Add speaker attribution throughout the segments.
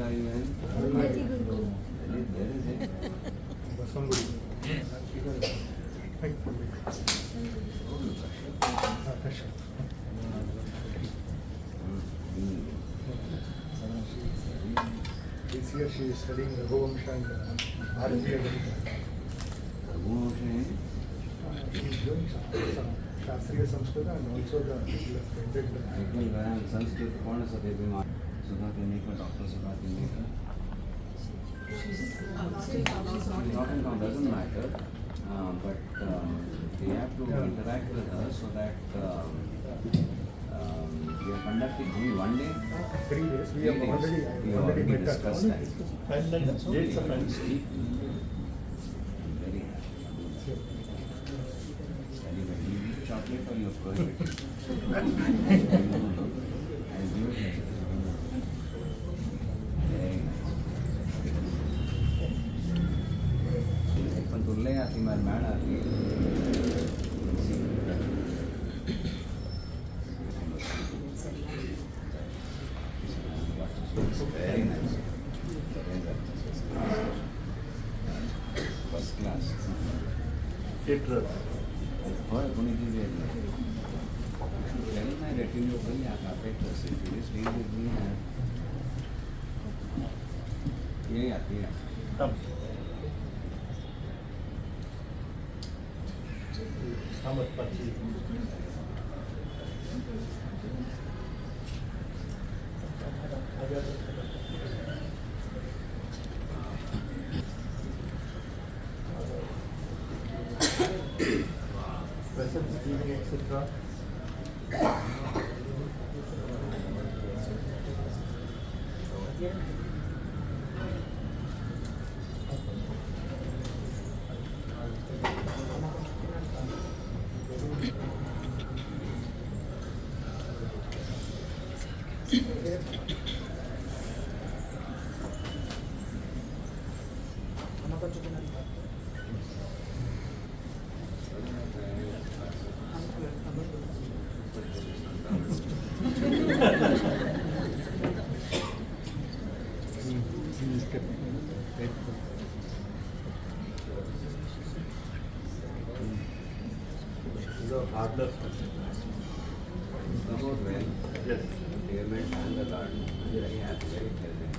Speaker 1: are you in?
Speaker 2: Very good.
Speaker 1: Where is it?
Speaker 3: This year she is studying Raghuvamsha and Bharatiya Ganita. She is doing some Shastriya Sanskrit and also the blended.
Speaker 1: Sanskrit कौन सा देवी माँ सुधा Tinekar, Dr. Sudha Tinekar. Doesn't matter, but we have to interact with her so that we are conducting only one day.
Speaker 3: 3 days. We have
Speaker 1: We
Speaker 3: already met her.
Speaker 1: discussed that.
Speaker 3: Dates are fine.
Speaker 1: I'm very happy. Anyway, you eat chocolate or you're prohibited? And you very nice. पण तुला आती मार mad आली very nice. First class. होय कोणी दिली आहे tell my retinue पण या carpenters if you stay with me ये आती है
Speaker 3: Presence, evening, etc.
Speaker 1: About well, yes, payment and the card. Very happy, very pleasant.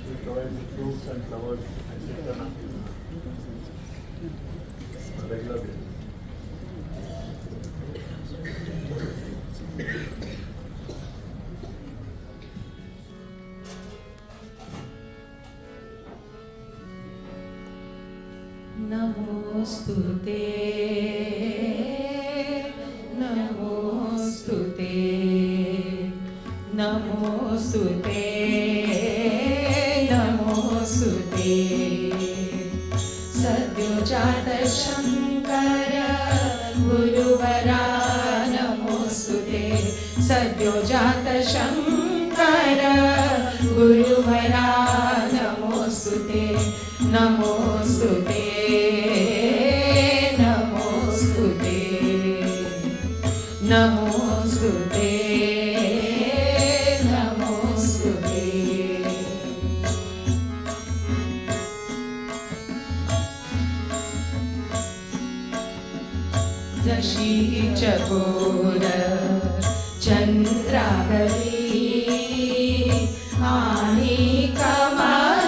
Speaker 3: We provide the fruits and flowers, etc. On a regular basis.
Speaker 4: नमोस्तुते नमोस्तुते नमोस्तुते नमोस्तुते सद्योजात शंकर गुरुवरा नमोस्तुते सद्योजात शंकर गुरुवरा नमोस्तुते नमोस्तुते नमोस्तुते नमोस्तुते नमोस्तुते जशी चकोर चंद्रावली आणि कमळ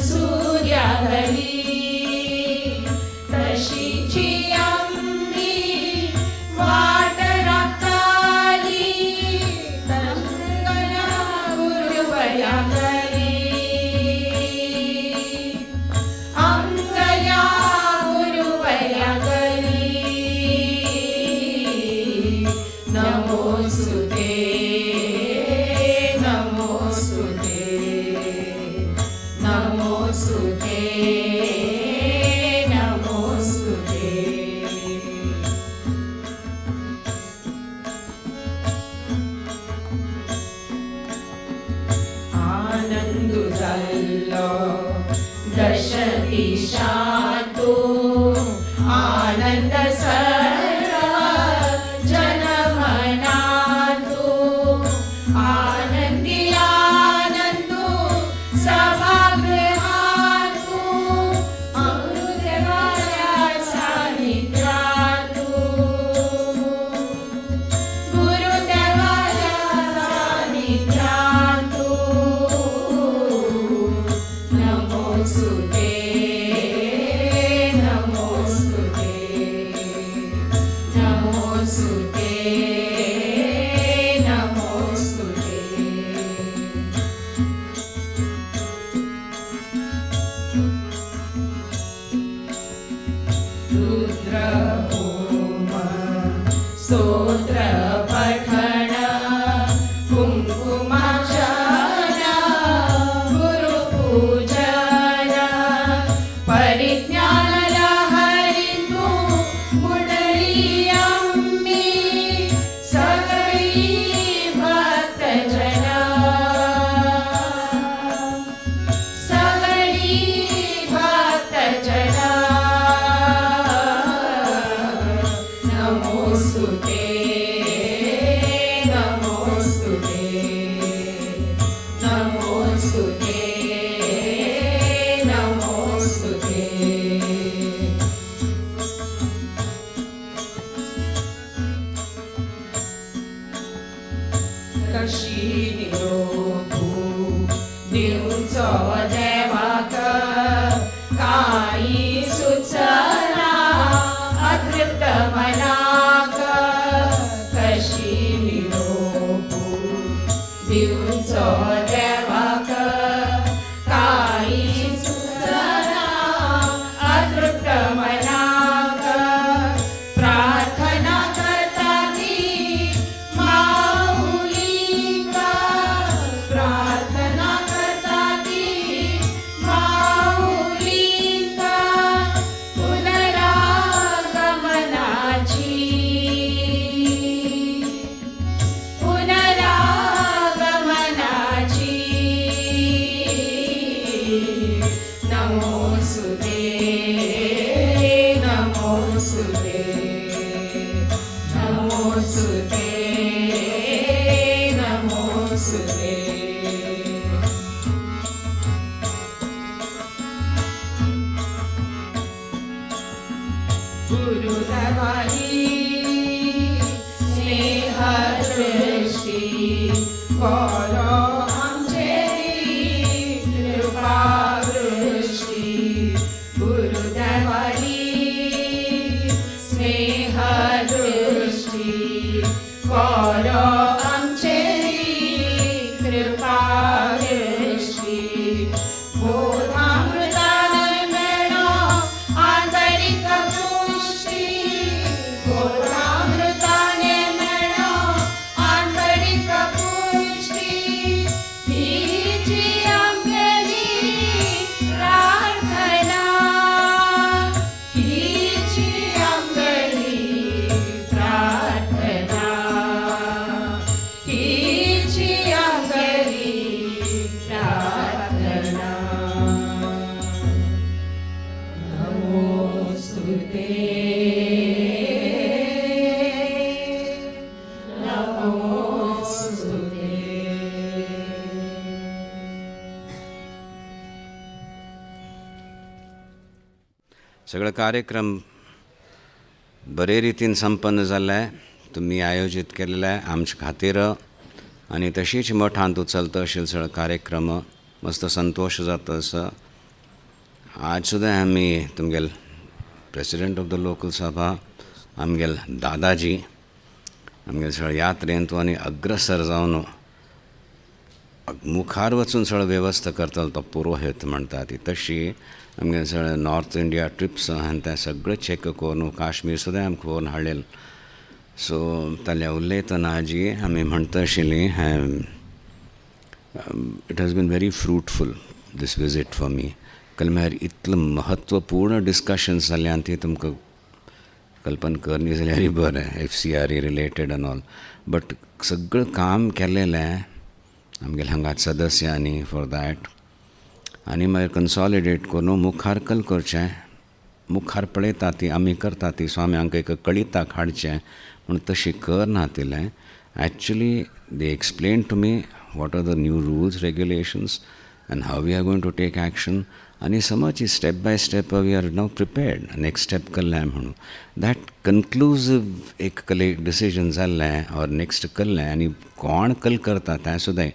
Speaker 4: सूर्यावली तशीची आम्ही वाट राखाली तंगना गुरुवया गली अंगया गुरुवया गली नमोस्तुते नमोस्तुते नमोस्तुते नमोस्तुते आनंद झालो दश दिशातून नमोस्तुते नमोस्तुते रुद्र होम स्तोत्र पठन कुङ्कुमार्चन गुरुपूजन परिज्ञान लहरितु मुरली अम्मी सगळी भक्तजना सगळी भक्तजना नमोस्तुते नमोस्तुते नमोस्तुते नमोस्तुते कशी निरोधू दिवचो देवाक काही सुचना अतृप्त मनाक कशी निरोधू दिवचो देवाक काही सुचना अतृप्त मनाक प्रार्थना करता ती माऊलीका प्रार्थना करता ती माऊलीका पुनरागमनाची पुनरागमनाची नमोस्तुते नमोस्तुते नमोस्तुते नमोस्तुते गुरुदेवानी स्नेहदृष्टी करो आमचेरी कृपादृष्टी गुरुदेवानी स्नेहदृष्टी करो आमचेरी कृपादृष्टी बोधामृतान मेळो आंतरिक पुष्टी बोधामृताने मेळो आंतरिक पुष्टी हीची आमगेली प्रार्थना हीची आमगेली प्रार्थना हीची आमगेली प्रार्थना नमोस्तुते नमोस्तुते
Speaker 1: सगळं कार्यक्रम बरे रितीन संपन्न जाल्लो आहे तुम्ही आयोजीत केलेलं आहे आमच्या खातीर आणि तशीच मठांत चलता आशिल्लो सगळो कार्यक्रम मस्त संतोष जाता असो आज सुद्दां आमी तुमगेल प्रेसिडेंट ऑफ द लोकल सभा आमगेल दादाजी आमगेल सगळ्या यात्रेंत आनी अग्रसर जावन मुखार वचून सगळो वेवस्था करतलो तो पुरोहित म्हणटा ती तशी आमगे सगळे नॉर्थ इंडिया ट्रिप्स आनी तें सगळें चॅक करून काश्मीर सुद्दां आमकां पळोवन हाडलें सो ताल्या उलयतना जी आमी म्हणटा आशिल्लीं it has been very fruitful this visit for me कल म्हळ्यार इतलें म्हत्वपूर्ण डिस्कशन्स जाल्यां आनी ती तुमकां कल्पना करनी जाल्यार बरें FCRE related and all but सगळें काम केलेलें आमगेल्या हांगा सदस्यांनी फॉर दॅट आनी मागीर कन्सॉलिडेट करून मुखार कल करचें मुखार पळयता ती आमी करता ती सो आमी हांकां एक कळिताक हाडचें म्हूण तशी करना तिलें actually they explain to me what are the new rules regulations and how we are going to take action आनी समज step by step we are now prepared next step केल्लें म्हणून दॅट कन्क्लुजीव एक डिसिजन जाल्लें ऑर नेक्स्ट केल्लें आनी कोण कल करता तें सुद्दां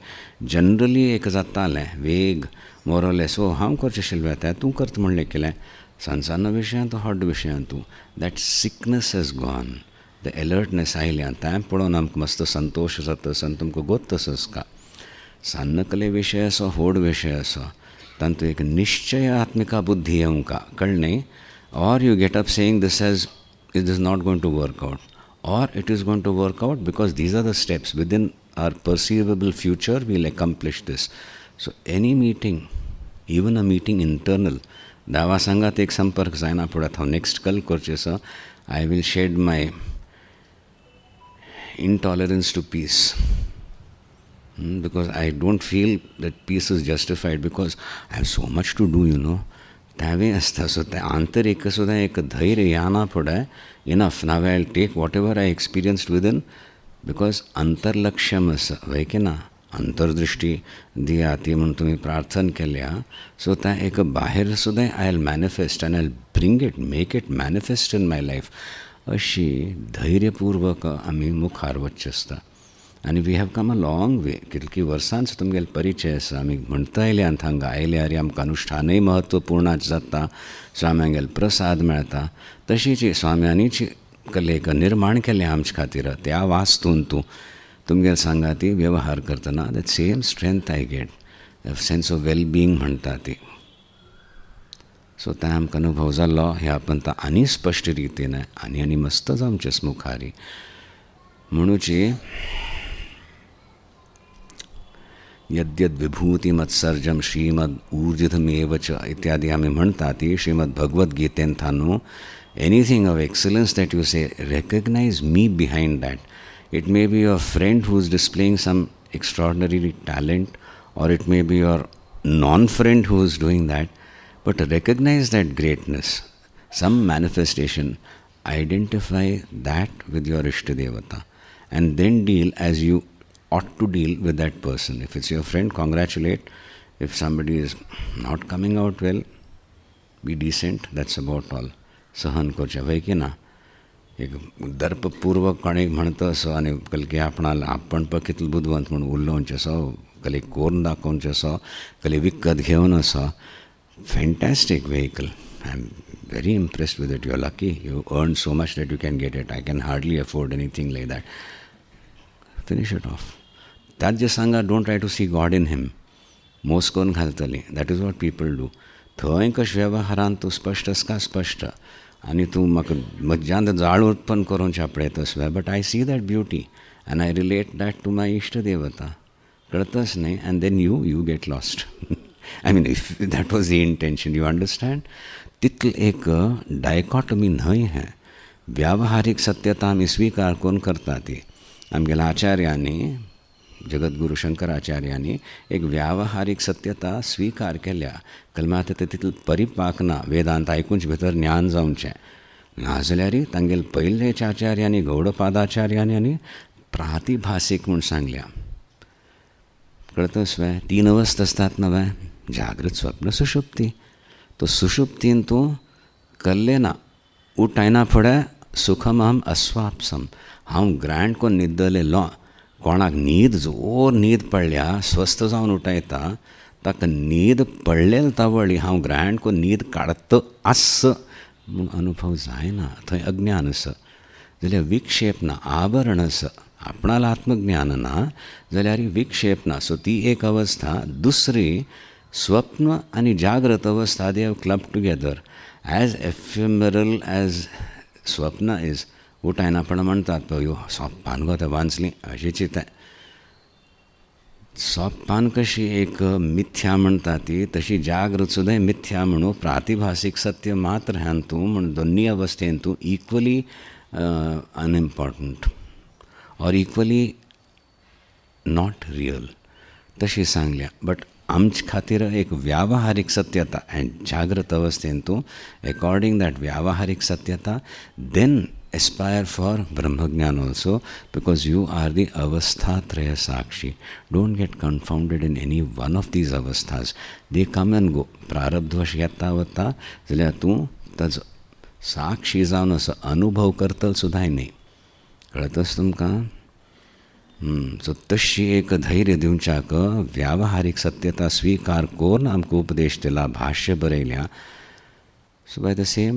Speaker 1: जनरली एक जातालें वेग मोरलेस ओ हांव करचें आशिल्लें तें तूं करता म्हणलें केलें सांसानो विशयांत हॉट विशयांत तूं that sickness has gone the alertness आयल्या तें पळोवन आमकां मस्त संतोश जाता आनी तुमकां गोत्तसच का सान्नकले विशय असो होड विशय असो तांतूं एक निश्चयात्मिका बुद्धी येवंका कळ्ळें or you get up saying this as it is not going to work out or it is going to work out because these are the steps within our perceivable future will accomplish this so any meeting even a meeting internal देवा सांगात एक संपर्क जायना पडत हांव next कल करचेसो I will shed my intolerance to peace because I don't feel that peace is justified because I have so much to do, you know. त्यावें आसता सो ते आंतरीक सुद्दां एक धैर्य याना पडय enough now I take whatever I experienced within because अंतर्लक्ष्यम आसा वय की ना अंतर्दृष्टी दिया ती म्हणून तुमी प्रार्थना केल्या सो त्या एक भायर सुद्दां आय विल मॅनिफेस्ट आनी I will bring it make it manifest in my life अशी धैर्यपूर्वक आमी मुखार वचचें आसता आनी we have come a long way कितली वर्सांचो तुमगेलो परिचय आसा आमी म्हणटा आयल्यात हांगा आयल्यार आमकां अनुश्ठानय महत्वपूर्ण जाता स्वाम्यांगेलो प्रसाद मेळटा तशीच स्वाम्यांनीच कलेक निर्माण केलें आमचे खातीर त्या वास्तून तुमगेलो सांगाती वेवहार करतना that same strength I get sense of well being म्हणटा ती सो तें आमकां अनुभव जाल्लो हे आपण आनी स्पश्ट रितीन आनी मस्त जावचें मुखारी म्हणूची यद्यद विभूती मत्सर्जम श्रीमद ऊर्जितमेव च इत्यादी आमी म्हणटा ती श्रीमद भगवद्गीतेन थानू anything of excellence that you say recognize me behind that it may be your friend who is displaying some extraordinary talent or it may be your non friend who is doing that but recognize that greatness, some manifestation, identify that with your Ishtadevata and then deal as you ought to deal with that person. If it's your friend, congratulate. If somebody is not coming out well, be decent. That's about all. सहन करचें वय की ना एक दर्पपूर्वक कोणें म्हणटा असो आनी कलकी आपण पळय कितलो बुदवंत म्हणून उलोवचें असो कली कोरून दाखोवचें असो कली विकत घेवन असो fantastic vehicle. I'm very impressed with it. You're lucky. You earned so much that you can get it. I can hardly afford anything like that. Finish it off. That just sanga, don't try to see God in him. Most करून घालतली. That is what people do. थंय कशें वेवहारांत तूं स्पश्ट आसका स्पश्ट आनी तूं म्हाका मज्जान जाळ उत्पन्न करून पळयतस but I see that beauty and I relate that to my इश्ट देवता कळतच न्ही and then you get lost I mean, if that was the intention, you understand? तितल एक डायकॉटमी न्हय है व्यावहारिक सत्यता आमी स्वीकार कोण करता ती आमगेल्या आचार्यांनी जगद्गुरू शंकराचार्यांनी एक व्यावहारिक सत्यता स्वीकार केल्या कलमात ते तितल परिपाक ना वेदांत आयकूंच भितर ज्ञान जावचें नाजाल्यार तांगेल पयलेच्या आचार्यांनी गौडपादाचार्यांनी प्रातिभासीक म्हूण सांगल्या कळतस वय 3 अवस्था आसतात नव्हे जागृत स्वप्न सुषुप्ती तो सुषुप्तीन तूं कल्ले ना उठायना फुडें सुखमहम अस्वापसम हांव ग्रँड कोन्न न्हिदलेलो कोणाक न्हीद जोर न्हीद पडल्या स्वस्थ जावन उठयता ताका न्हीद पडलेले तावळी हांव ग्रँड कोन्न न्हीद काडत आस म्हूण अनुभव जायना थंय अज्ञान आसा जाल्यार विक्षेप ना आवरण आसा आपणाला आत्मज्ञान ना जाल्यार विक्षेप ना सो ती एक अवस्था दुसरी स्वप्न आनी जागृत अवस्था they have club together as ephemeral as स्वप्न इज उठायना पण म्हणटात पळय सोप्पान गो तें वाचलीं अशें चिंतें सोप्पान कशी एक मिथ्या म्हणटा ती तशी जागृत सुद्दां मिथ्या म्हणून प्रातिभासीक सत्य मात्र ह्यान तूं म्हण दोनी अवस्थेन तूं इक्वली अनइम्पॉर्टंट और इक्वली नॉट रियल तशी सांगल्या बट आमचे खातीर एक व्यावहारिक सत्यता एंड जागृत अवस्थेन तूं अकॉर्डिंग दॅट व्यावहारिक सत्यता then aspire for Brahmagyan also because you are the avasthatraya sakshi. Don't get confounded in any one of these avasthas. They come and go. Prarabdvash yata vata जाल्यार तूं ताचो साक्षी जावन असो अनुभव करतल सुद्दां न्ही कळतच तुमकां सो तशी एक धैर्य दिवच्याक व्यावहारिक सत्यता स्वीकार करून आमकां उपदेश दिला भाष्य बरयल्या सो बाय द सेम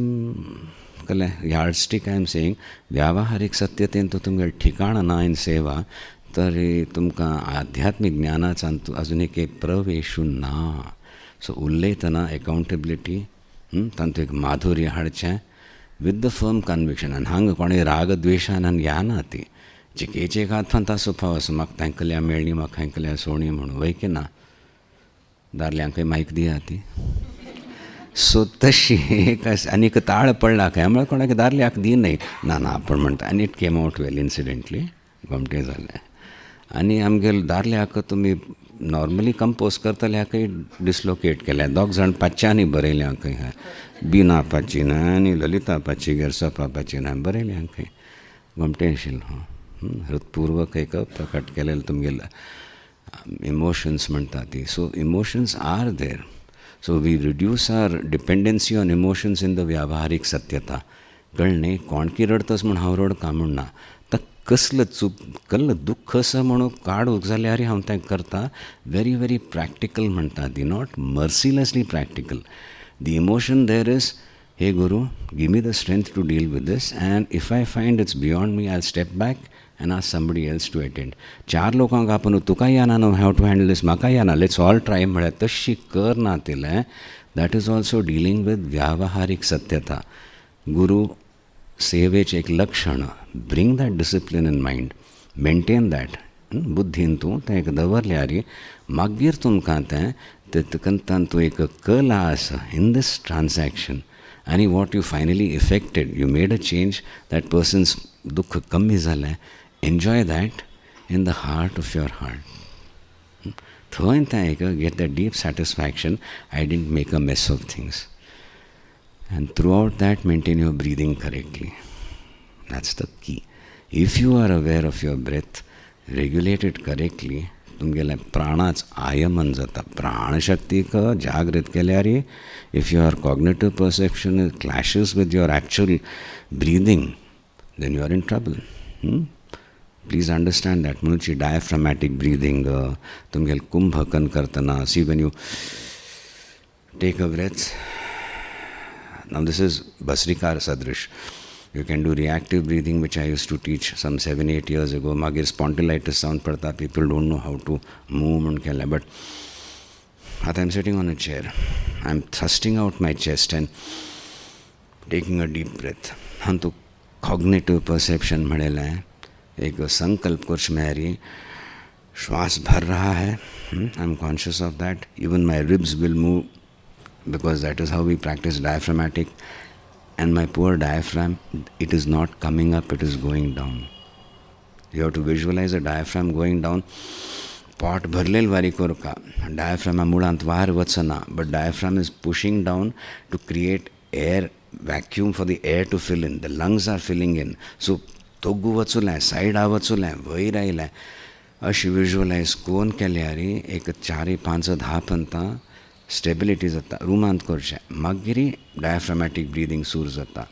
Speaker 1: कळ्ळें यार्डस्टीक आय एम सेयींग व्यावहारीक सत्यतेन तो तुमगेलें ठिकाण ना इन सेवा तरी तुमकां आध्यात्मीक ज्ञानाचो आजून एक प्रवेशू ना. सो उलयतना एकावंटेबिलिटी तातूंत एक माधुर्य हाडचें विथ द फर्म कन्विक्शन. आनी हांगा कोणें राग द्वेशान घेना ती चिकेचे एक हात तासो फावस म्हाका थंयकल्या मेळ्ळी म्हाका थंयकल्या सोणी म्हणून वय की ना दादल्यांकय मायक दिया ती. सो तशी एक आनीक ताळ पडला काय म्हळ्यार कोणाक दादल्याक दी न्हय ना ना आपण म्हणटा आनी it came out well incidentally गमटें जालें. आनी आमगेले दादल्याक तुमी नॉर्मली कंपोज करतल्याकय डिस्लोकेट केल्या. दोग जाण पांचच्यांनी बरयल्यांकय बिना पाची न्हय आनी ललिता पाची गिरसपा पाची न्हय बरयल्यांकय गमटें आशिल्लो. हृतपूर्वक एक प्रकट केलेले तुमगेले इमोशन्स म्हणटा ती. So emotions are there. So we reduce our dependency on emotions in the व्यावहारीक सत्यता. कळ्ळें कोणकी रडतस म्हूण हांव रडका म्हूण ना ताका कसलो कसलं दुख्ख आसा म्हणून काडूंक जाल्यार हांव तें करता. वेरी वेरी प्रॅक्टिकल म्हणटा ती not mercilessly practical. The emotion there is हे guru give me the strength to deal with this and if I find it's beyond me I step back and ask somebody else to attend. 4 लोकांक आपण तुका येना न्हू हाव to handle दीस म्हाका येना let's all try म्हळ्यार तशी कर ना तिलें. That is also dealing with व्यावहारीक सत्यता. गुरू सेवेचें एक लक्षण bring that discipline in mind maintain that बुद्धीन तूं तें एक दवरल्यार मागीर तुमकां तें तितूंतल्यान तूं एक कला आसा इन दीस ट्रान्जॅक्शन आनी what you finally effected you made a change that person's दुख्ख कमी जालें. Enjoy that in the heart of your heart. थंय तें एक get the deep satisfaction I didn't make a mess of things and throughout that maintain your breathing correctly. That's the key. If you are aware of your breath regulated correctly तुमगेलें प्राणाच आयमन जाता. प्राणशक्तीक जागृत केल्यार if your cognitive perception clashes with your actual breathing then you are in trouble. Please understand that. म्हणून diaphragmatic breathing तुमगेल कुंभकन करतना see when you take a breath. Now this is Bhasrikar Sadrish. You can do reactive breathing which I used to teach some 7-8 years ago. मागीर spondylitis जावन पडटा. People don't know how to move म्हणून केलें. But आतां I'm sitting on a chair. I'm thrusting out my chest and taking a deep breath. हाँ तो cognitive perception म्हणेलें एक संकल्प करच मेरी श्वास भर रहा है. I am conscious of that. Even my ribs will move because that is how we practice diaphragmatic and my poor diaphragm it is not coming up it is going down. You have to visualise a diaphragm going down. पॉट भरलेल वारी करका डायफ्रामा मुळांत वार वचना but diaphragm is pushing down to create air vacuum for the air to fill in. The lungs are filling in. So तोगू वचुलें सायडा वचुलें वयर आयलें अशें विज्युअलायज कोन केल्यार एक 4-5-10 पंतां स्टेबिलिटी जाता. रुमांत करचें मागीर डायफ्रामॅटीक ब्रिदींग सुरू जाता.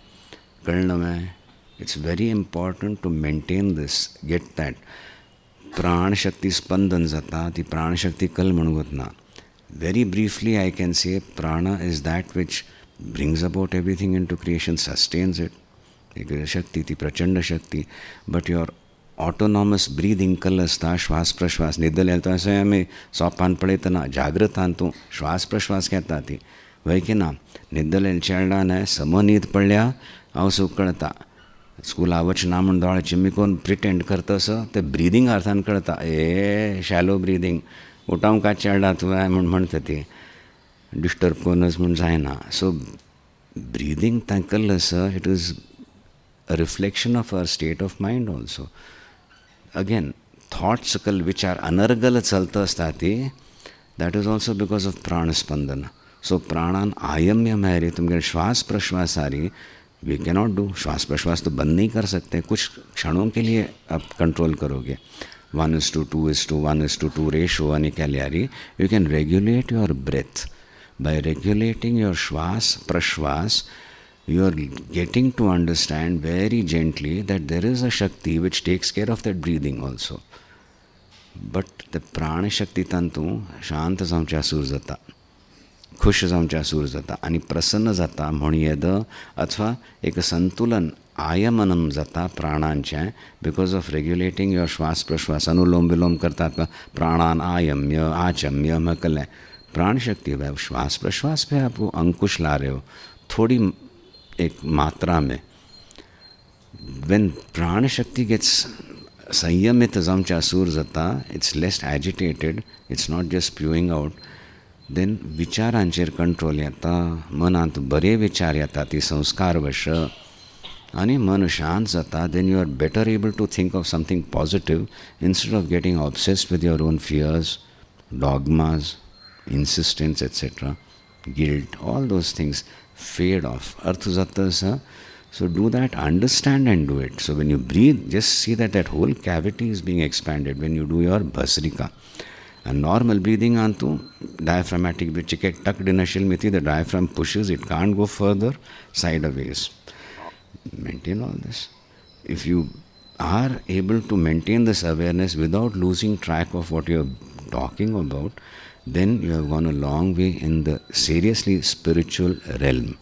Speaker 1: कळ्ळें न्हय. It's very important to maintain this get that. प्राणशक्ती स्पंदन जाता. ती प्राणशक्ती कल म्हणून वतना. Very briefly I can say प्राण is that which brings about everything into creation, sustains it. एक शक्ती ती प्रचंड शक्ती. बट युअर ऑटोनॉमस ब्रिदींग कल आसता श्वास प्रश्वास न्हिदलें तो अशें आमी सोपान पळयतना जागृतान तूं श्वास प्रश्वास घेता ती वय की ना. न्हिदलें चेडणान समन्हीद पडल्या हांव सूख कळटा. स्कुला वचना म्हूण दोळे चिम्मिकोन प्रिटेंड करतस तें ब्रिदींग अर्थान कळटा. शॅलो ब्रिदींग उठावंक काय चेडा तुवें म्हूण म्हणटा ती डिस्टर्ब कोनच म्हूण जायना. सो ब्रिदींग तांकल आसा it is a reflection of our state of mind also. Again thoughts सकल विचार अनर्गल चलता आसता ती that is also because of प्राणस्पंदन. सो प्राणान आयम्य मेरे तुमगे श्वास प्रश्वासारी वी कैनॉट डू. श्वास प्रश्वास तो बंद नहीं कर सकते. कुछ क्षणों के लिए आप कंट्रोल करोगे. 1:2 1:2 रेशो आनी केल्यारी you can regulate your breath. By regulating your shwas, prashwas, you are getting to understand very gently that there is a Shakti which takes care of that breathing also. But the prana Shakti tantu shant samcha sur jata. खुश जावच्या सूर जाता आनी प्रसन्न जाता म्हूण येद अथवा एक संतुलन आयमनम जाता प्राणांचें बिकॉज ऑफ रेग्युलेटींग युअर श्वास प्रश्वास अनुलोम विलोम करतात पळय प्राणान आयम्य आचम्य मकलें प्राण शक्ति वह श्वास प्रश्वास पे आप अंकुश ला रहे हो थोड़ी एक मात्रा में when प्राण शक्ति gets संयमित जावच्या सूर जाता it's less agitated it's not just spewing out then विचारांचेर कंट्रोल येता मनांत बरे विचार येता ती संस्कार वश आनी मन शांत जाता then you are better able to think of something positive instead of getting obsessed with your own fears dogmas insistence etc guilt all those things fade off arth jata sa so do that understand and do it so when you breathe just see that that whole cavity is being expanded when you do your bhasrika and normal breathing onto diaphragmatic which get tucked in a shilmiti the diaphragm pushes it can't go further sideways maintain all this if you are able to maintain this awareness without losing track of what you're talking about then you have gone a long way in the seriously spiritual realm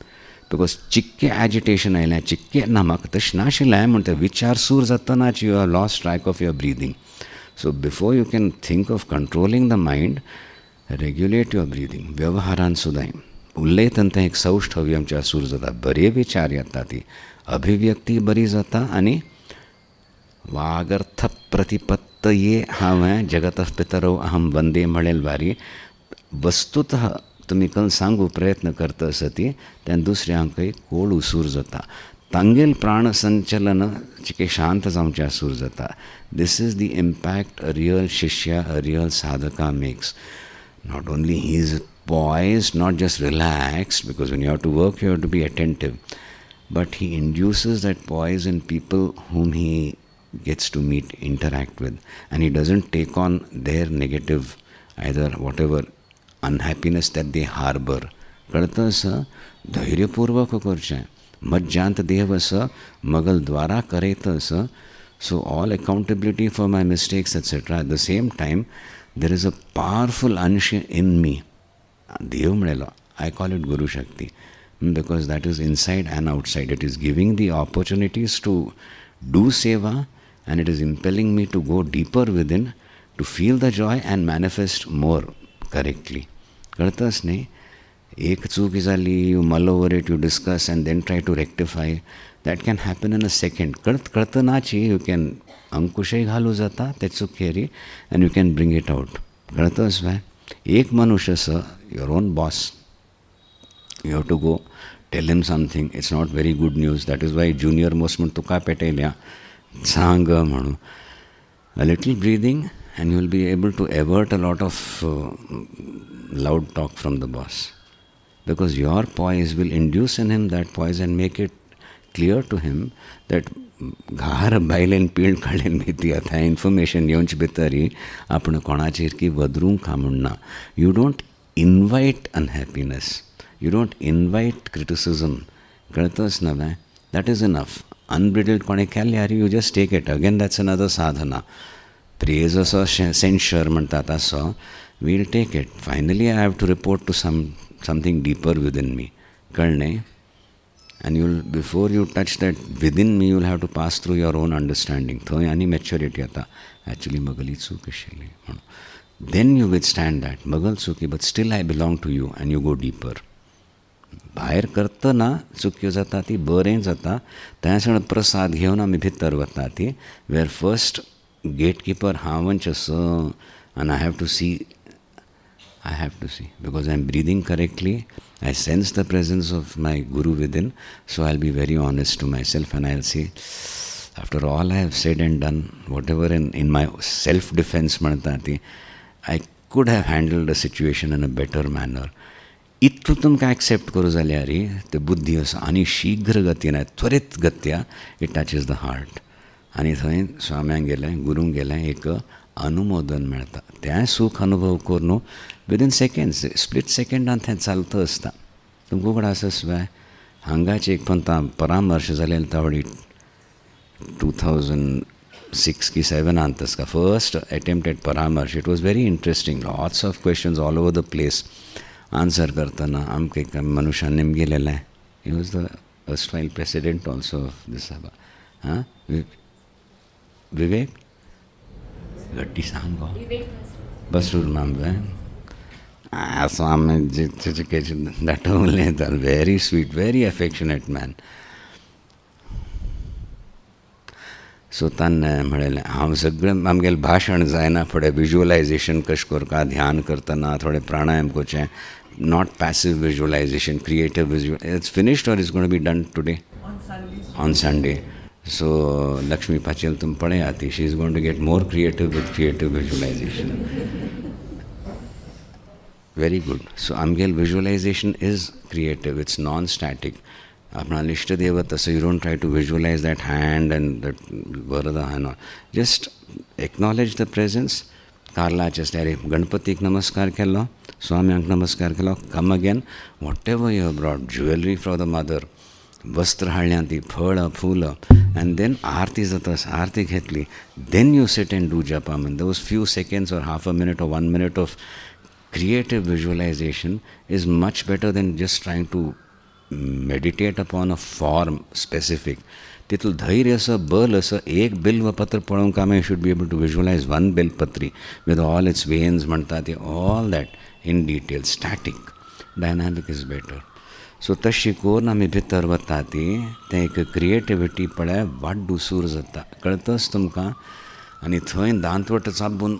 Speaker 1: because chikke agitation ayla chikke namak tashnashila म्हणटा विचार सूर जातनाच you have lost track of your breathing so before you can think of controlling the mind regulate your breathing व्यवहारान सुद्दां उलयतना एक सौष्ठव्य आमच्या सूर जाता बरे विचार येता ती अभिव्यक्ती बरी जाता आनी वागर्थ प्रतिपत्तये हांवें जगतः पितरौ अहम वंदे म्हणेल वारी वस्तुतः तुमी कल सांगू प्रयत्न करता सती तेन्ना दुसऱ्यांकय कोळ सूर जाता तांगेल प्राण संचलन चिके शांत जावचें सूर जाता this is the impact a real शिष्या अ रियल साधका makes not only he is poised not just relaxed because when you have to work you have to be attentive but he induces that poise in people whom he gets to meet interact with and he doesn't take on their negative either whatever unhappiness that they harbor कळतं असं धैर्यपूर्वक करचें मज्जांत देव असं मगल द्वारा करयतं असं so all accountability for my mistakes etc at the same time there is a powerful अंश in me देव म्हणलो I call it Guru Shakti because that is inside and outside it is giving the opportunities to do seva and it is impelling me to go deeper within to feel the joy and manifest more correctly कळतंच न्ही एक चूक जाली you mull over it you discuss and then try to rectify that can happen in a second कळतनाची you can अंकुशय घालू जाता ते चुकेरी and you can bring it out कळतंच बाय एक मनुष्य स your own boss you have to go tell him something it's not very good news that is why junior most म्हण तुका पेटयल्या सांग म्हणून a little breathing and you will be able to avert a lot of loud talk from the boss because your poise will induce in him that poise and make it clear to him that घार बायलेन पीळ काडलेन भीती आता information येवचे भितरी आपण कोणाचेर की वदरूंक खा म्हणना you don't invite unhappiness you don't invite criticism कळतंच नव्हे दॅट इज इनफ अनब्रिडल्ड कोणें केल्यार you just take it again that's another साधना प्रेज असो सेन्शर म्हणटात असो will take it finally I have to report to something deeper within me कळ्ळें and you'll before you touch that within me you'll have to pass through your own understanding थंय आनी maturity येता actually मगली चूक आशिल्ली म्हणून then you withstand that मगल चुकी but still I belong to you and you go deeper भायर करतना चुक्यो जाता ती बरें जाता त्या प्रसाद घेवन आमी भितर वता ती वेर फर्स्ट गेटकीपर हांवच असो and I have to see because I'm breathing correctly I sense the presence of my Guru within so I'll be very honest to myself and I'll say after all I have said and done whatever in my self-defense म्हणटाती I could have handled the situation in a better manner इतू तुमकां accept करूं जाल्यार ते बुद्धी असो आनी शीघ्र गतीन त्वरीत गत्या इट टचीज द हार्ट आनी थंय स्वाम्यांक गेलें गुरूंक गेलें एक अनुमोदन मेळटा तें सूख अनुभव करून विदीन सेकेंड्स स्प्लीट सेकेंडान थंय चलता आसता तुमकां कडेन आसा स्वाय हांगाचे एक परामर्श जालें तावडी 2006 की 7 फर्स्ट अटेम्प्ट एट परामर्श it was very interesting lots of questions all over the place answer करतना अमके मनशान निमगेलेलं आहे. He was the erstwhile president also of this Sabha. हां विवेक गड्डी सांग गो बसरूर नाम है असं आम्ही जे that only very sweet, very affectionate man. सो ताणें म्हणलें हांव सगळें आमगेलें भाशण जायना फुडें विज्युअलायजेशन कशें करता, ध्यान करतना थोडें प्राणायाम करचें, not passive visualisation, creative visual. It's finished or it's going to be done today on Sunday. So Lakshmi पाचेल तुम पढ़े आती, she is going to get more creative with creative visualisation. Very good. So आमगेल visualisation is creative, it's non static. आपणाल इष्ट देव तसं you don't try to visualise that hand and that वरदा and all. Just acknowledge the presence. कार्लाचे अरे गणपतीक नमस्कार केलो, स्वाम्यांक नमस्कार केलो, come again whatever you have brought, jewellery from the mother, वस्त्र हाडल्यां ती, फळं फुलं, अँड देन आरती जातास, आरती घेतली, then you sit and do जपा. मीन दोज फ्यू सेकंड्स और half a minute or 1 minute of creative visualization is much better than just trying to meditate upon a form specific. तितून धैर्य असं, बल असं, एक बिल्वपत्र पळोवंक आमी you should be able to visualise one बिल्वपत्री विथ ऑल इट्स वेन्स म्हणटा ती, all that in detail. Static dynamic is better. So तशी करून आमी भितर वता ती, तें एक क्रिएटिविटी पळय वाडूसूर जाता, कळतच तुमकां. आनी थंय दांतवट चाबून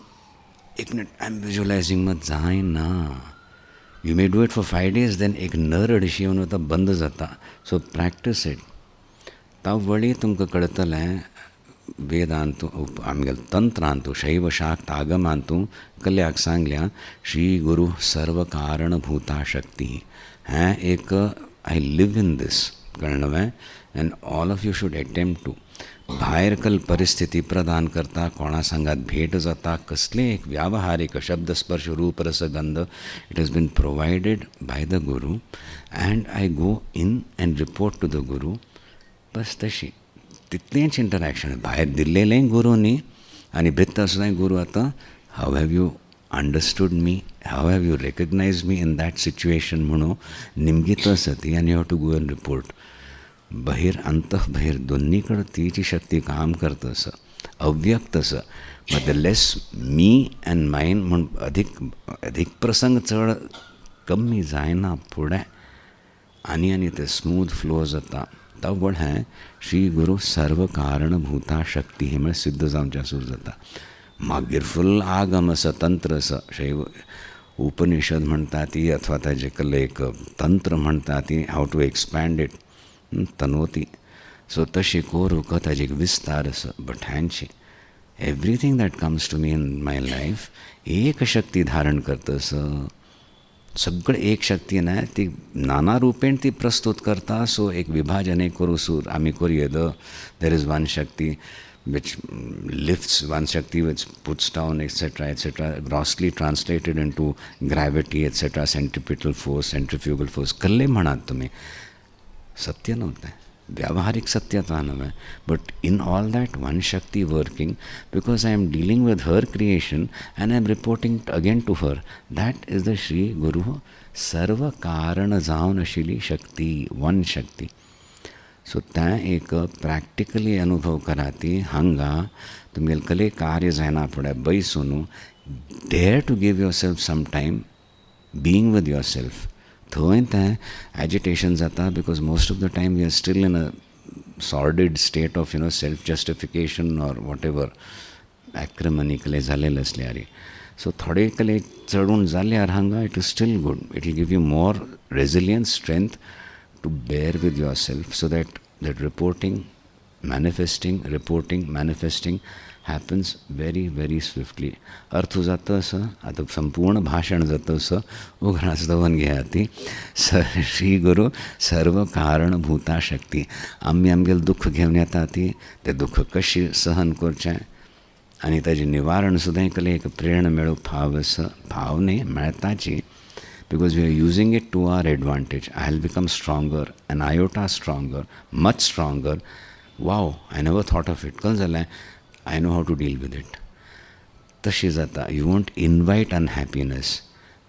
Speaker 1: एक मिनट आय एम विज्युअलायझींग मत जायना. You may do it for 5 days, then एक नरड अशी येवन वता, बंद जाता. सो प्रॅक्टीस इट. तावळी तुमकां कळटलें वेदांतू, आमगेल तंत्रांतू, शैव शाक्त आगमांतू कल्याक सांगल्या श्री गुरु सर्व कारणभूता शक्ती. हें एक आय लिव इन दीस कळ्ळें. And all of you should attempt to. भायर कल परिस्थिती प्रदान करता, कोणा सांगात भेट जाता, कसले एक व्यावहारिक शब्द स्पर्श रूप रसगंध, it has been provided by the guru and I go in and report to the guru. बस तशी तितलेंच इंटरॅक्शन. भायर दिल्लेलें गुरूनी आनी भितर सुद्दां गुरू आतां how have you understood me, how have you recognised me in that situation म्हणून निमगीत सती आनी you have to go and report. बहिर अंतः बहिर दोन्ही कडे तिची शक्ती काम करत असं, अव्यक्त असं. But the less me and mine म्हण अधिक प्रसंग चड कमी जायना फुडें आनी ते स्मूथ फ्लो जाता. तावळ हें श्री गुरू सर्व कारणभूता शक्ती हे म्हळ्यार सिद्ध जावच्या सूर जाता. मागीर फुल आगम असं, तंत्र असं, शैव उपनिषद म्हणटा ती अथवा ताजे कले एक तंत्र म्हणटा ती, हाव टू एक्सपॅन्ड इट तनोती. सो तशी कोरूक ताजी एक विस्तार असं. बट हांची everything that comes to me in my life एक शक्ती धारण करता असं. सगळं एक शक्ती नाही, ती नाना रूपेण ती प्रस्तुत करता. सो एक विभाजन एक करू सूर आमी करूं देर इज वन शक्ती which lifts, one Shakti which puts down, etc., grossly translated into gravity, etc., centripetal force, centrifugal force. कल्ले म्हणात तुम्ही, सत्य नव्हतं, व्यावहारिक सत्यता नव्हे. But in all that one शक्ती working, because I am dealing with her creation and I am reporting again to her. That is the Shri guru सर्व कारण जावन आशिल्ली शक्ती, वन शक्ती. सो तें एक प्रॅक्टिकली अनुभव करा ती. हांगा तुमगेले कले कार्य जायना फुडें बैसून dare to give yourself some time being with yourself. थंय तें एजिटेशन जाता, because most of the time we are still in a sordid state of self justification or whatever acrimony कले जालेले असल्यार. So थोडे कले चडून जाल्यार हांगा it is still good. It will give you more resilience, strength to bear with yourself, so that reporting, manifesting happens very, very swiftly. अर्थ जाता असं, आता संपूर्ण भाषण जातं असं उघडाच दवन घेया ती. श्री गुरु सर्व कारणभूता शक्ती. आम्ही आमगेलें दुःख घेवन येता ती, तें दुःख कशी सहन करचें आनी ताजें निवारण सुद्दां कले एक प्रेरणा मेळूंक फाव असं, फाव न्ही मेळताची. Because we are using it to our advantage. I'll become stronger, an iota stronger, much stronger. Wow, I never thought of it. कळ्ळें जालें, I know how to deal with it. तशी जाता. You won't invite unhappiness.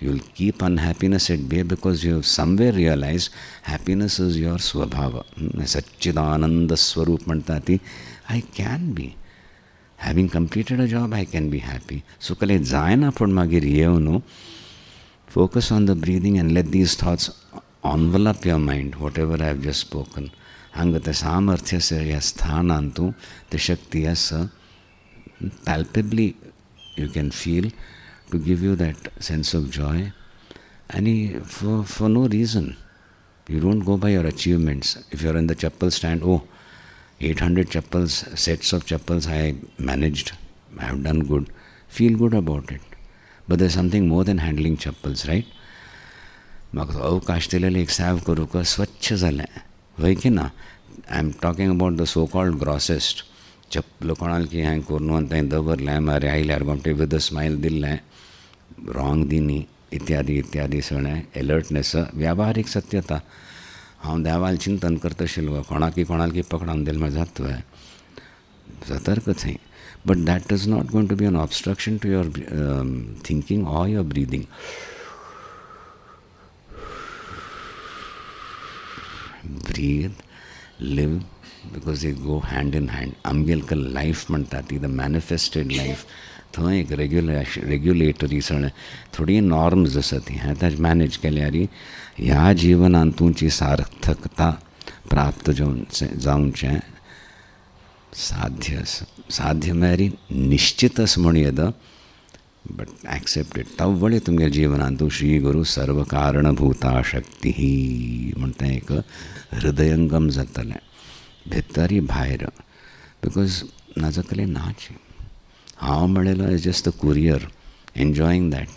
Speaker 1: You'll keep unhappiness at bay because you have somewhere realized happiness is your swabhava. Satchidananda Swarup Mantati. I can be. Having completed a job, I can be happy. So kale zaina pon magir yevnu. Focus on the breathing and let these thoughts envelop your mind, whatever I have just spoken. Hangata samarthyasya sthanantu te shaktiyasa. Palpably you can feel to give you that sense of joy. And for no reason. You don't go by your achievements. If you're in the chappal stand, 800 chappals, sets of chappals I managed, I have done good. Feel good about it. But there's something more than handling chappals, right? I'm talking about the so-called grossest. With a smile, wrong dini, ityadi sone, alertness, व्यावहारिक सत्यता. हांव देवाल चिंतन करतशिल्लो कोणाकी पकडावन दिल म्हज्या जातोय सतर्क थंय. But that is not going to be an obstruction to your thinking or your breathing. Breathe, live, because they go hand in hand. Amgelkal life म्हणटात, the manifested life. थंय एक रेग्युलेटरी सण थोडी नॉर्म्स आसा ती आतां मॅनेज केल्यारी ह्या जिवनांत तुमची सार्थकता प्राप्त जावचें साध्य म्हळ्यार निश्चित अस म्हूण येद बट एक्सेप्ट इट तव्वळे तुमगे जिवनांत तूं श्री गुरू सर्व कारणभूता शक्ती म्हण तें एक हृदयंगम जातलें भितरी भायर बिकॉज नाजकले नाची हांव म्हणलेलो is just the courier enjoying that.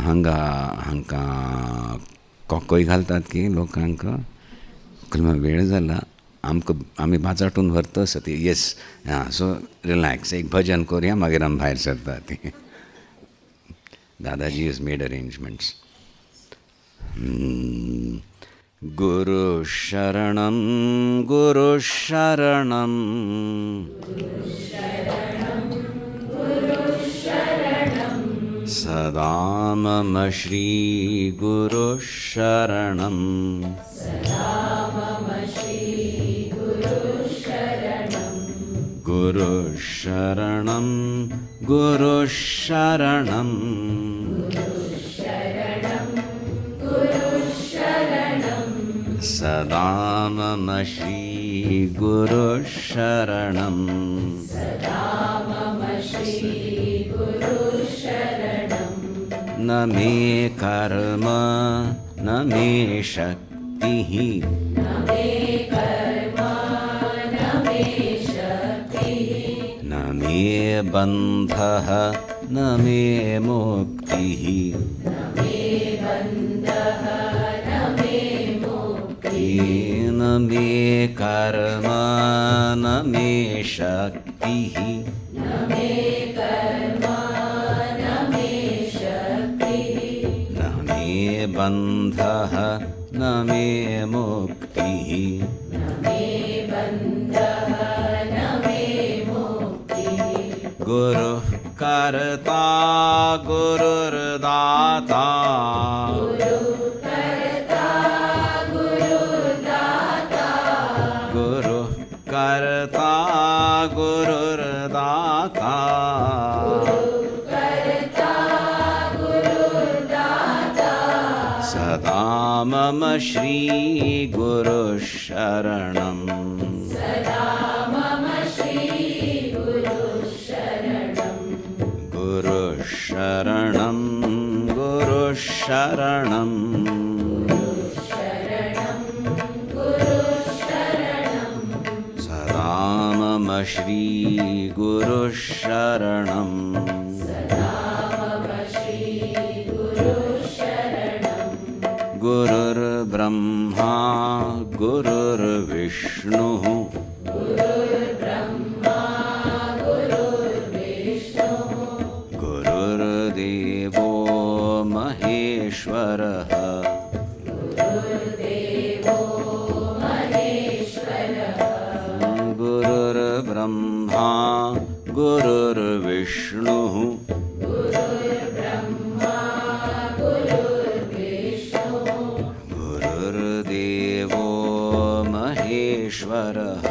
Speaker 1: हांकां कोकोय घालतात की लोकांक वेळ जाला आमी बाचाटून व्हरता आसा ती येस सो रिलॅक्स एक भजन करुया मागीर आमी भायर सरता ती. दादाजी इज मेड अरेंजमेंट्स. गुरु शरणं गुरु शरणं सदा मम श्री गुरु शरणं गुरु शरणं गुरु शरणं सदा मम श्री गुरु शरणं न मे कर्म न मे शक्तिः न मे बन्धः न मे मुक्तिः न मे कर्म न मे शक्तिः न मे बन्धः न मे मुक्तिः गुरुः कर्ता गुरुर्दाता गुरुः कर्ता गुरुर्दाता सदा मम श्री गुरु शरणं गुरु शरणं गुरु शरणं सदा मम श्री गुरु शरणं गुरुर्ब्रह्मा गुरुर्विष्णुः गुरुर्देवो महेश्वरः गुरुर्देवो गुरुर्विष्णुः गुरुर्देवो महेश्वरः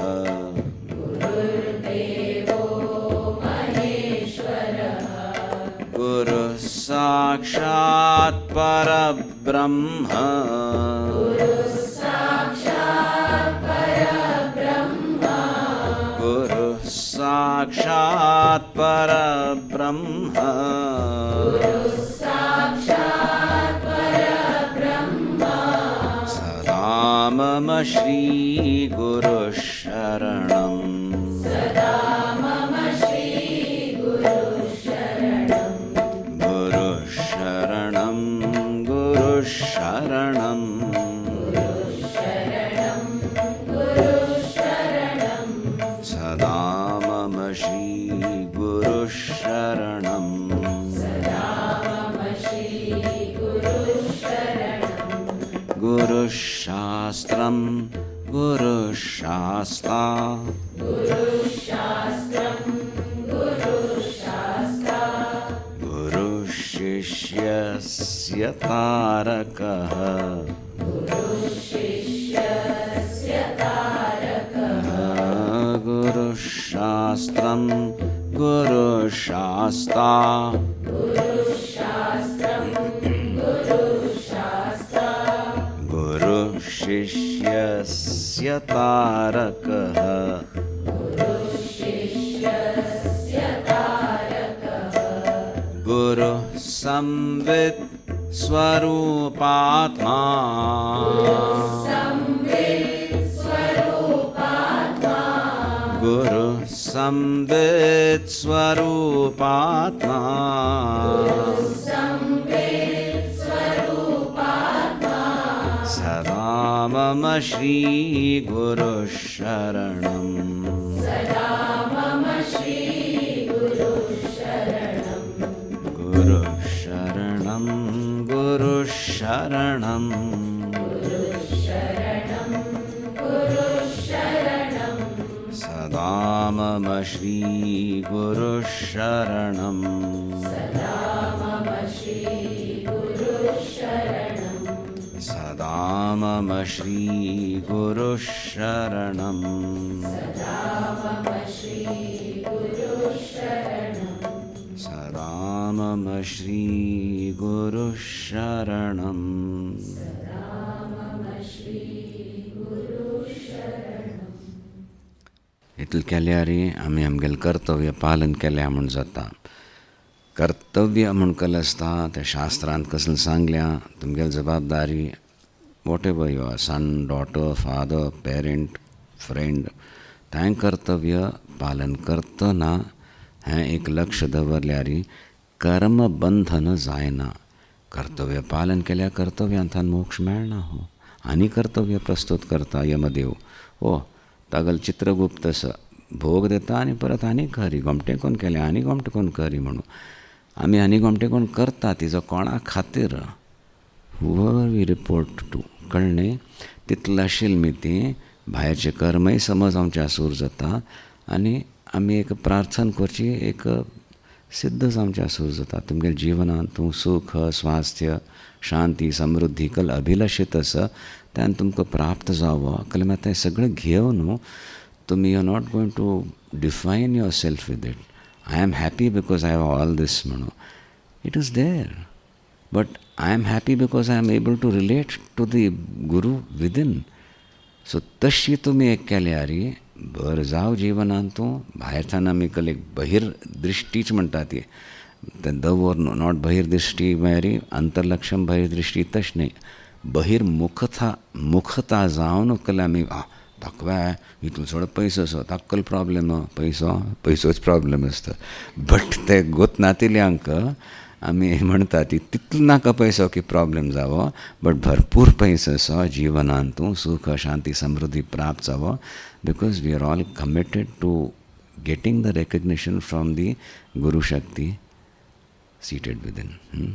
Speaker 1: गुरुः साक्षात् परब्रह्म गुरुः साक्षात् परब्रह्म सदा मम श्रीगुरुः शरणम् गुरुः शरणं गुरुः शरणं सदा मम श्रीगुरुः शरणम् गुरुः शास्त्रं गुरुः शास्ता गुरुः शिष्यस्य तारकः गुरुः शास्त्रं गुरुः शास्ता गुरुः शिष्यस्य तारकः गुरुः संवित् स्वरूपात्मा गुरुः संवित् स्वरूपात्मा सदा मम श्रीगुरुः शरणम् गुरुः शरणं गुरुः शरणं सदा मम श्रीगुरुः शरणम् सदा मम श्रीगुरुः शरणम् सदा मम श्रीगुरुः शरणम् इतलें केल्यारी आमी आमगेलें कर्तव्य पालन केल्या म्हूण जाता कर्तव्य म्हूण कसलें आसता तें शास्त्रांत कसलें सांगल्या तुमगेली जबाबदारी whatever you are son daughter father parent friend तें कर्तव्य पालन करतना हें एक लक्ष दवरल्यार कर्म बंधन जायना कर्तव्य पालन केल्या कर्तव्यांतल्यान मोक्ष मेळना हो आनी कर्तव्य प्रस्तुत करता यमदेव ओ तागल चित्रगुप्त भोग दिता आनी परत आनी खरी गोमटें कोण केलें आनी गोमटें कोण करी म्हणून आमी आनी गोमटें कोण करता तिजो कोणा खातीर हुवर वी रिपोर्ट टू कळ्ळें तितलें आशिल्ली ती भायरचें कर्मय समज आमच्या सूर जाता आनी आमी एक प्रार्थना करची एक सिद्ध जावचें सूर जाता तुमगेल्या जिवनांत तूं सुख स्वास्थ्य शांती समृद्धी कल अभिलषित आसा तें तुमकां प्राप्त जावो कल मात तें सगळें घेवन तुमी you not going to define yourself with it I am happy because I have all this म्हणून it is there but I am happy because I am able to relate to the guru within so तशी तुमी एक केल्यार बरें जावं जिवनांत तूं भायरच्यान आमी एक बहिर्दृश्टीच म्हणटा ती तें दवर न्हू नॉट बहिर्दृश्टी म्हळ्यार अंतर्लक्षम बहिर्दृश्टी तशें न्ही बहिर्मुखता जावन कला आमी दाखवाय हितून चड पयसो आसा ताक्कल प्रॉब्लेम पयसोच प्रॉब्लेम आसता बट ते गोतनातिल्यांक आमी म्हणटा ती तितलो नाका पयसो की प्रॉब्लेम जावो बट भरपूर पयसो आसा जिवनांत तूं सुख शांती समृद्धी प्राप्त जावो because we are all committed to getting the recognition from the guru शक्ती सिटेड विदीन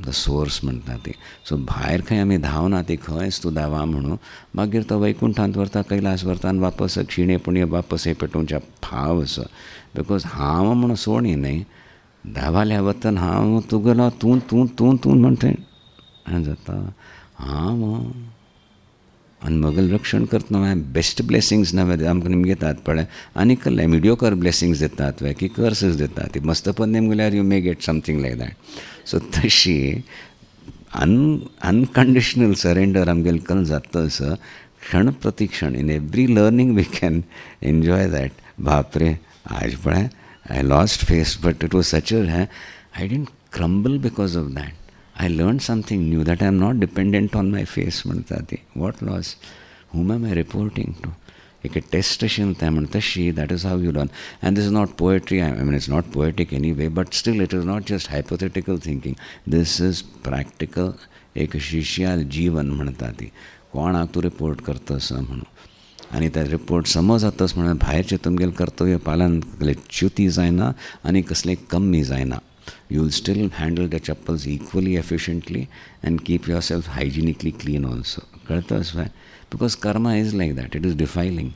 Speaker 1: द सोर्स म्हणटा ती. सो भायर खंय आमी धांवना ती खंयच तूं धांवा म्हणून मागीर तो वैकुंठांत व्हरता, कैलास व्हरता आनी वापस क्षिणे पुण्य वापस हे पेटोवच्या फाव असो. बिकॉज हांव म्हणून सोणी न्ही, धांवाल्या वतन हांव तुगेलो तूं तूं तूं तूं म्हणटा हें जाता. हांव आनी म्हगेलें रक्षण करता हांवें बेस्ट ब्लेसिंग्स नवे आमकां निमगे येतात पळय, आनी कसले मिडियोकर ब्लेसिंग्स दितात वे की कर्सीस दितात. ती मस्त पद्देन गेल्यार you may get something like that. So तशी अनकंडिशनल सरेंडर आमगेलें करून जाता तसो क्षण प्रति क्षण in every learning we can enjoy that. बापरे आज पळय I lost face but it was such a I didn't crumble because of that. I learned something new that I am not dependent on my face म्हणटा ती. What loss? Whom am I reporting to? एक test अशी म्हणटा म्हणटा तशी that is how you learn. And this is not poetry. I mean it's not poetic anyway, but still it is not just hypothetical thinking. This is practical. एक शिष्याल जीवन म्हणटा ती. कोणाक तूं रिपोर्ट करतस म्हणून आनी ते रिपोर्ट समज जातस म्हणून भायरचें तुमगेलें कर्तव्य पालन च्युती जायना आनी कसलें कमी जायना. You will still handle the chappals equally efficiently and keep yourself hygienically clean also. कळतस वय? Because karma is like that. It is defiling.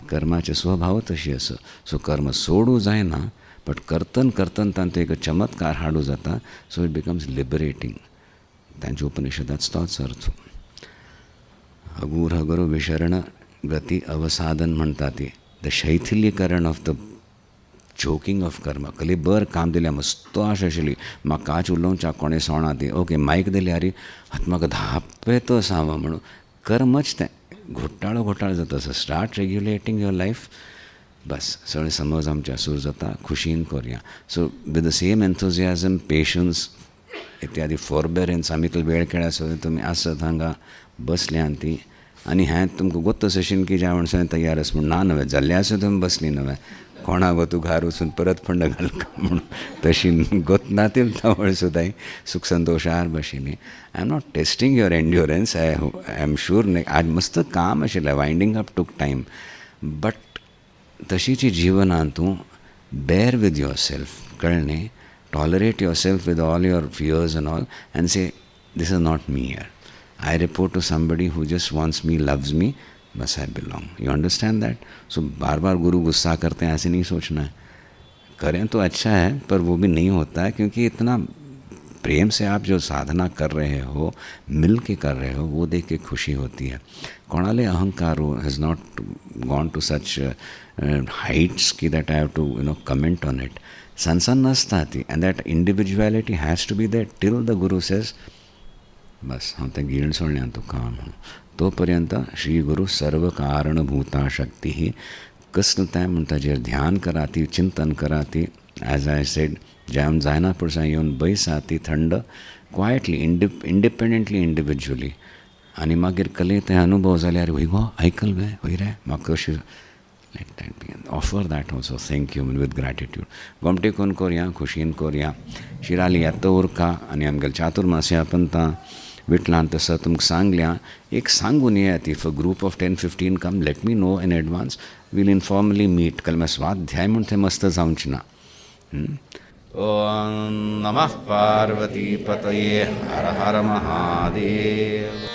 Speaker 1: कर्माचे स्वभाव तशी असो. सो कर्म सोडू जायना, बट करतन करतन तांतूं एक चमत्कार हाडू जाता. So it becomes liberating. तांच्या उपनिशदांत तोच अर्थ. अगूर हगुर विशरण गती अवसादन म्हणटा ती. द शैथिल्यीकरण of the choking of karma. कली बर काम दिल्या मस्त आश आशिल्ली म्हाका काच उलोवच्या कोणें सोणा ती. ओके मायक दिल्यार आतां म्हाका धाप्पे तो सांव म्हणून कर्मच तें घोटाळो जाता. So start regulating your life. बस सगळें समज आमच्या सूर जाता, खुशीन करया. So with the same enthusiasm, patience इत्यादी फॉरबेरन्स आमी तो वेळ केळ्या सो तुमी आसत हांगा बसल्यान ती. आनी हें तुमकां गोत्त सशीन की ज्या म्हणून तयार आस म्हूण ना नव्हे जाल्ले आसूं तुमी बसली नव्हे. कोणा गो तूं घार वचून परत फंड घालका म्हणून तशी गोत ना ती तवळ सुद्दां सुख संतोशार बशिल्ली. I am not testing your endurance. I am sure आज मस्त काम आशिल्लें. Winding up took time. But तशीची जिवनांत तूं बेर विथ युअर सेल्फ. कळ्ळें? Tolerate yourself with all your fears and all and say this is not me here. I report to somebody who just wants me, loves me, बस I belong. You understand that? So बार बार गुरु गुस्सा करते हैं ऐसे नहीं सोचना है. करें तो अच्छा है, पर वो भी नहीं होता है क्योंकि इतना प्रेम से आप जो साधना कर रहे हो, मिल के कर रहे हो, वो देख के खुशी होती है. कोणाले अहंकार has not gone to such heights की that I have to comment on it. सनसन नसता ती. And that individuality has to be there till the guru says बस हांव तें गिरण सोडलें तुका म्हणून. तो पर्यंत श्री गुरु सर्व कारणभूता शक्ती ही कसलं टायम ताजेर ध्यान करा ती, चिंतन करा ती. एज आय सेड जावन जायना पुरसां येवन बैसा ती थंड क्वायटली इंडिपेंडंटली इंडिविज्युअली. आनी मागीर कले तें अनुभव जाल्यार वय गो आयकल वे वय रे म्हाका कशें let that be offer that also. Thank you with gratitude. गोमटे करून करया, खुशीन करया. शिराली येता उरका आनी आमगेल्या चातुर्मास्या पंतां विटलान तसं तुमकां सांगल्या. एक सांगून येयात. If a group of 10-15 come let me know in advance. Will informally meet. कलमा स्वाध्याय म्हूण थंय मस्त जावचें ना. ओम नमः पार्वती पतये हर हर महादेव.